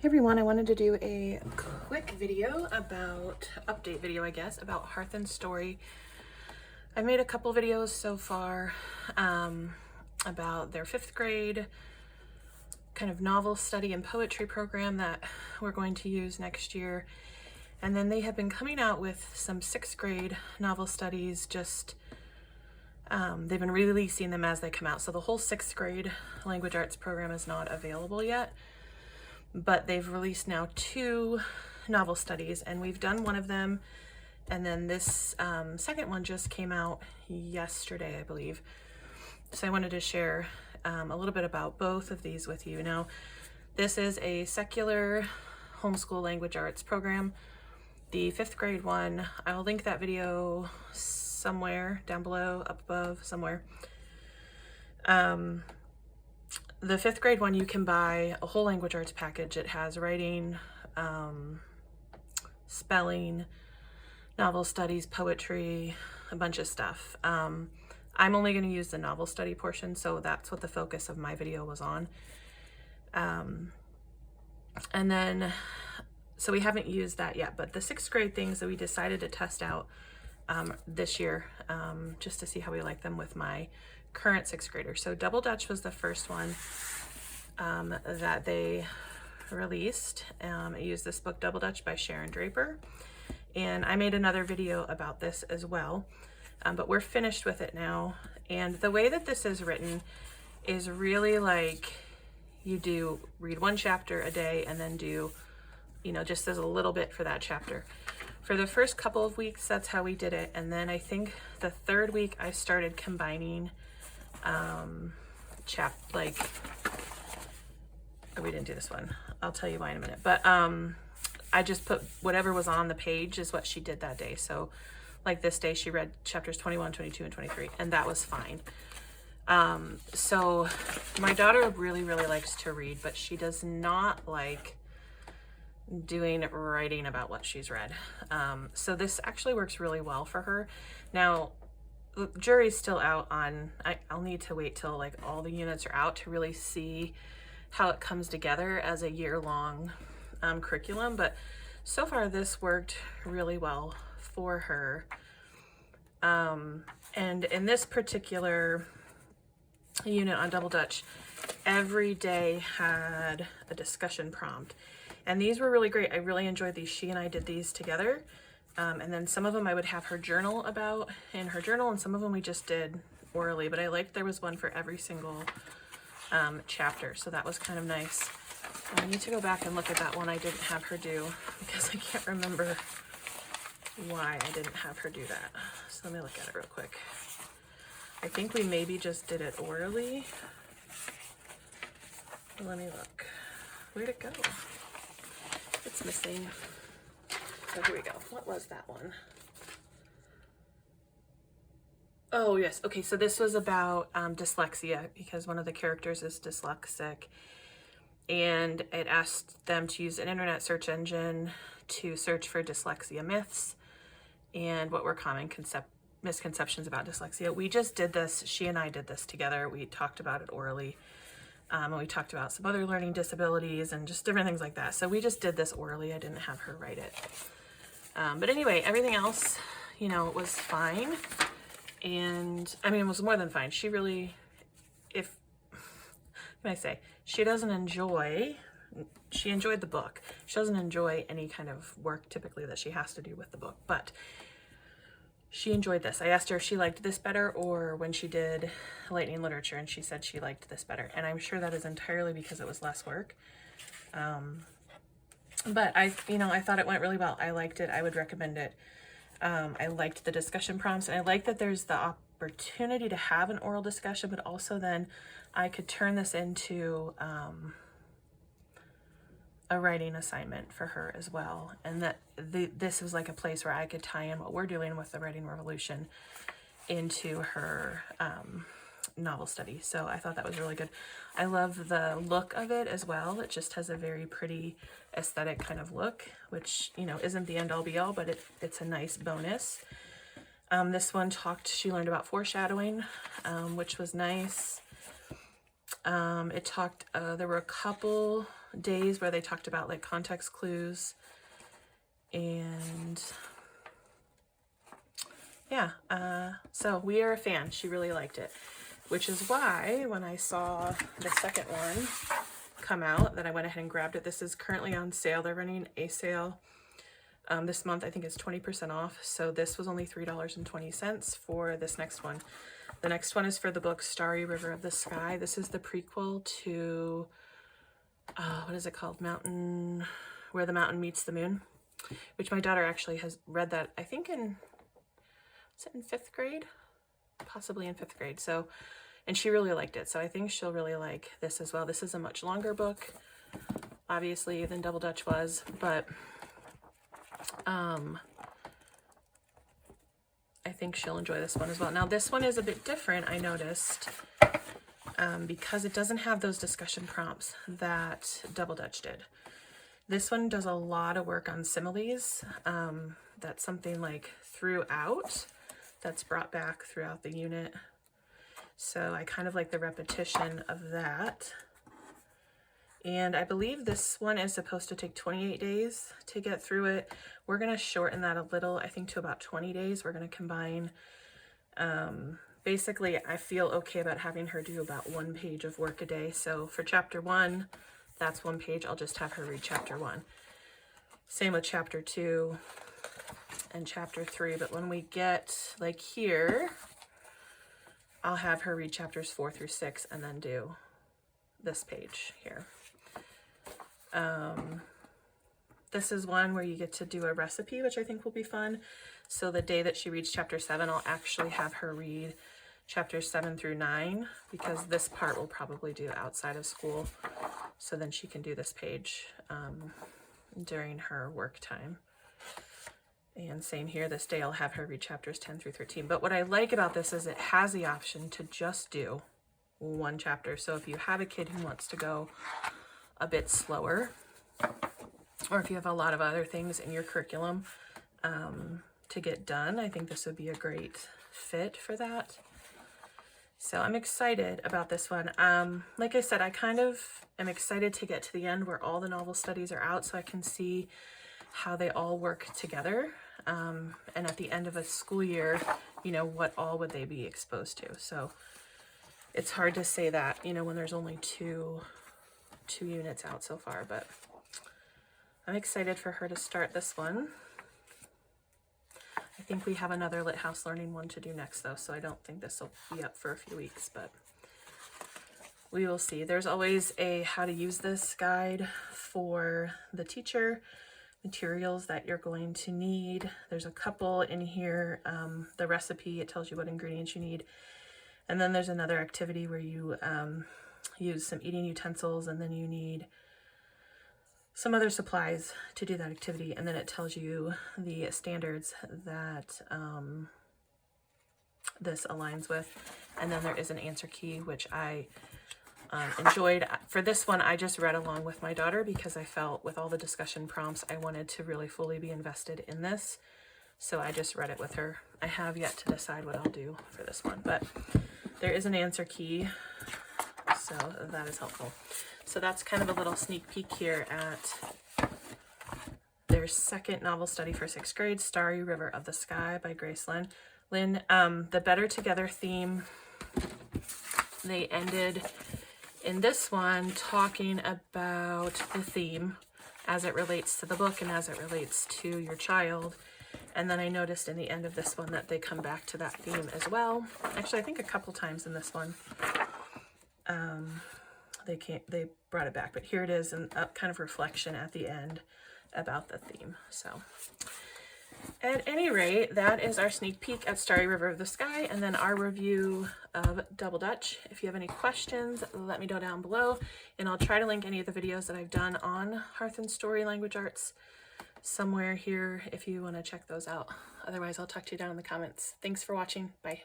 Hey everyone, I wanted to do a quick update video, I guess, about Hearth and Story. I've made a couple videos so far about their 5th grade kind of novel study and poetry program that we're going to use next year. And then they have been coming out with some 6th grade novel studies, they've been releasing them as they come out. So the whole 6th grade language arts program is not available yet. But they've released now 2 novel studies, and we've done one of them, and then this second one just came out yesterday, I believe. So I wanted to share a little bit about both of these with you. Now, this is a secular homeschool language arts program. The 5th grade one, I'll link that video somewhere down below, up above, somewhere. The 5th grade one, you can buy a whole language arts package. It has writing, spelling, novel studies, poetry, a bunch of stuff. I'm only going to use the novel study portion, so that's what the focus of my video was on. And then, so we haven't used that yet, but the 6th grade things that we decided to test out this year, just to see how we like them with my current 6th grader. So Double Dutch was the first one that they released. I used this book, Double Dutch by Sharon Draper, and I made another video about this as well, but we're finished with it now. And the way that this is written is really like you read one chapter a day and then do, just as a little bit for that chapter. For the first couple of weeks, that's how we did it. And then I think the 3rd week I started combining we didn't do this one. I'll tell you why in a minute. But I just put whatever was on the page is what she did that day. So like this day, she read chapters 21, 22, and 23, and that was fine. So my daughter really, really likes to read, but she does not like doing writing about what she's read. So this actually works really well for her. Now, the jury's still out on, I'll need to wait till like all the units are out to really see how it comes together as a year-long curriculum, but so far this worked really well for her. And in this particular unit on Double Dutch, every day had a discussion prompt, and these were really great. I really enjoyed these. She and I did these together. And then some of them I would have her journal about in her journal, and some of them we just did orally, but I liked there was one for every single chapter, so that was kind of nice. I need to go back and look at that one I didn't have her do, because I can't remember why I didn't have her do that. So let me look at it real quick. I think we maybe just did it orally. Let me look. Where'd it go? It's missing. So here we go. What was that one? Oh, yes. Okay, so this was about dyslexia, because one of the characters is dyslexic. And it asked them to use an internet search engine to search for dyslexia myths and what were common misconceptions about dyslexia. We just did this. She and I did this together. We talked about it orally. And we talked about some other learning disabilities and just different things like that. So we just did this orally. I didn't have her write it. But anyway, everything else, was fine. And I mean, it was more than fine. She really, she enjoyed the book. She doesn't enjoy any kind of work typically that she has to do with the book, but she enjoyed this. I asked her if she liked this better or when she did Lightning Literature, and she said she liked this better. And I'm sure that is entirely because it was less work. But I thought it went really well. I liked it. I would recommend it. I liked the discussion prompts, and I like that there's the opportunity to have an oral discussion, but also then I could turn this into a writing assignment for her as well. And that this was like a place where I could tie in what we're doing with the Writing Revolution into her novel study. So I thought that was really good. I love the look of it as well. It just has a very pretty aesthetic kind of look, which, isn't the end all be all, but it's a nice bonus. This one she learned about foreshadowing, which was nice. It talked, there were a couple days where they talked about like context clues, and yeah, so we are a fan. She really liked it, which is why when I saw the second one come out that I went ahead and grabbed it. This is currently on sale. They're running a sale this month. I think it's 20% off. So this was only $3.20 for this next one. The next one is for the book Starry River of the Sky. This is the prequel to, what is it called? Where the Mountain Meets the Moon, which my daughter actually has read that, I think is it in 5th grade? Possibly in 5th grade. So, and she really liked it. So I think she'll really like this as well. This is a much longer book, obviously, than Double Dutch was, but I think she'll enjoy this one as well. Now this one is a bit different, I noticed, because it doesn't have those discussion prompts that Double Dutch did. This one does a lot of work on similes. That's something like throughout, that's brought back throughout the unit. So I kind of like the repetition of that. And I believe this one is supposed to take 28 days to get through it. We're going to shorten that a little, I think to about 20 days. We're going to combine, basically I feel okay about having her do about 1 page of work a day. So for chapter 1, that's 1 page. I'll just have her read chapter 1. Same with chapter 2 and chapter 3. But when we get like here, I'll have her read chapters 4 through 6 and then do this page here. This is one where you get to do a recipe, which I think will be fun. So the day that she reads chapter 7, I'll actually have her read chapters 7 through 9, because this part we'll probably do outside of school. So then she can do this page during her work time. And same here, this day I'll have her read chapters 10 through 13. But what I like about this is it has the option to just do 1 chapter. So if you have a kid who wants to go a bit slower, or if you have a lot of other things in your curriculum to get done, I think this would be a great fit for that. So I'm excited about this one. Like I said, I kind of am excited to get to the end where all the novel studies are out so I can see how they all work together. And at the end of a school year, you know, what all would they be exposed to? So it's hard to say that, you know, when there's only two units out so far, but I'm excited for her to start this one. I think we have another Lit House Learning one to do next though, so I don't think this will be up for a few weeks, but we will see. There's always a how to use this guide for the teacher, materials that you're going to need. There's a couple in here. The recipe, it tells you what ingredients you need. And then there's another activity where you use some eating utensils, and then you need some other supplies to do that activity. And then it tells you the standards that this aligns with. And then there is an answer key, which I enjoyed. For this one, I just read along with my daughter because I felt with all the discussion prompts, I wanted to really fully be invested in this. So I just read it with her. I have yet to decide what I'll do for this one, but there is an answer key, so that is helpful. So that's kind of a little sneak peek here at their second novel study for 6th grade, Starry River of the Sky by Grace Lynn. The Better Together theme, they ended in this one talking about the theme as it relates to the book and as it relates to your child. And then I noticed in the end of this one that they come back to that theme as well. Actually, I think a couple times in this one, they brought it back, but here it is, and kind of reflection at the end about the theme. So at any rate, that is our sneak peek at Starry River of the Sky, and then our review of Double Dutch. If you have any questions, let me know down below, and I'll try to link any of the videos that I've done on Hearth and Story Language Arts somewhere here if you want to check those out. Otherwise, I'll talk to you down in the comments. Thanks for watching. Bye.